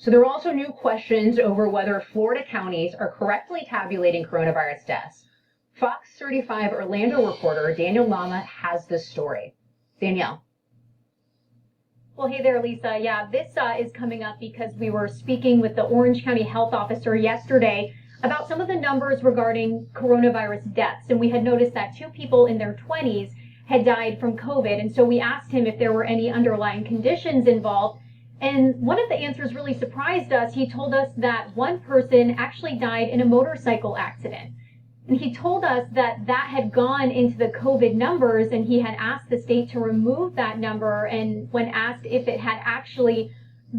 So there are also new questions over whether Florida counties are correctly tabulating coronavirus deaths. Fox 35 Orlando reporter Danielle Lama has this story. Danielle. Well, hey there, Lisa. Yeah, this is coming up because we were speaking with the Orange County Health Officer yesterday about some of the numbers regarding coronavirus deaths. And we had noticed that 2 people in their 20s had died from COVID. And so we asked him if there were any underlying conditions involved. And one of the answers really surprised us. He told us that one person actually died in a motorcycle accident. And he told us that that had gone into the COVID numbers, and he had asked the state to remove that number. And when asked if it had actually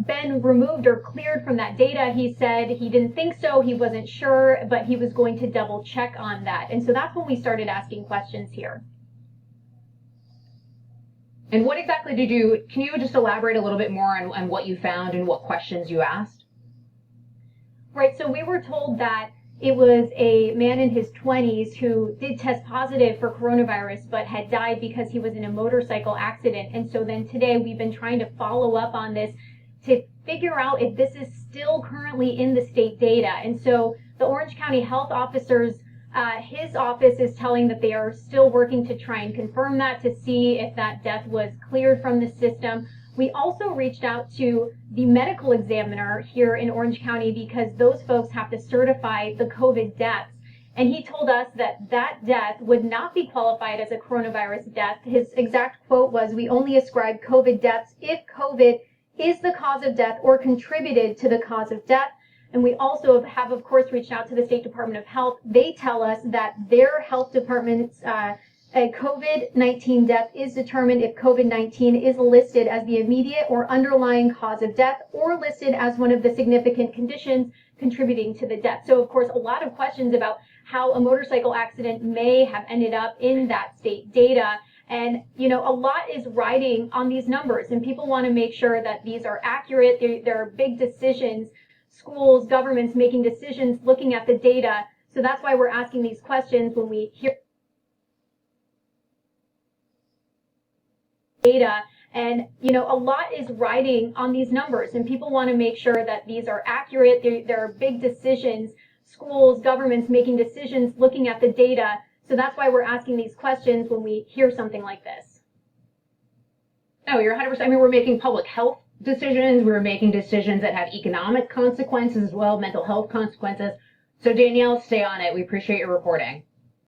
been removed or cleared from that data, he said he didn't think so, he wasn't sure, but he was going to double check on that. And so that's when we started asking questions here. And what exactly did you, can you just elaborate a little bit more on what you found and what questions you asked? Right, so we were told that it was a man in his 20s who did test positive for coronavirus but had died because he was in a motorcycle accident. And so then today we've been trying to follow up on this to figure out if this is still currently in the state data. And so the Orange County Health Officer's his office is telling that they are still working to try and confirm that, to see if that death was cleared from the system. We also reached out to the medical examiner here in Orange County because those folks have to certify the COVID deaths. And he told us that that death would not be qualified as a coronavirus death. His exact quote was, "We only ascribe COVID deaths if COVID is the cause of death or contributed to the cause of death." And we also have, of course, reached out to the State Department of Health. They tell us that their health department's a COVID-19 death is determined if COVID-19 is listed as the immediate or underlying cause of death or listed as one of the significant conditions contributing to the death. So, of course, a lot of questions about how a motorcycle accident may have ended up in that state data. And, you know, a lot is riding on these numbers, and people want to make sure that these are accurate. There are big decisions, schools, governments making decisions, looking at the data. So that's why we're asking these questions when we hear data. And, you know, a lot is riding on these numbers, and people want to make sure that these are accurate. There are big decisions, schools, governments making decisions, looking at the data. So that's why we're asking these questions when we hear something like this. No, you're 100%. I mean, we're making public health decisions. We're making decisions that have economic consequences as well, mental health consequences. So Danielle, stay on it. We appreciate your reporting.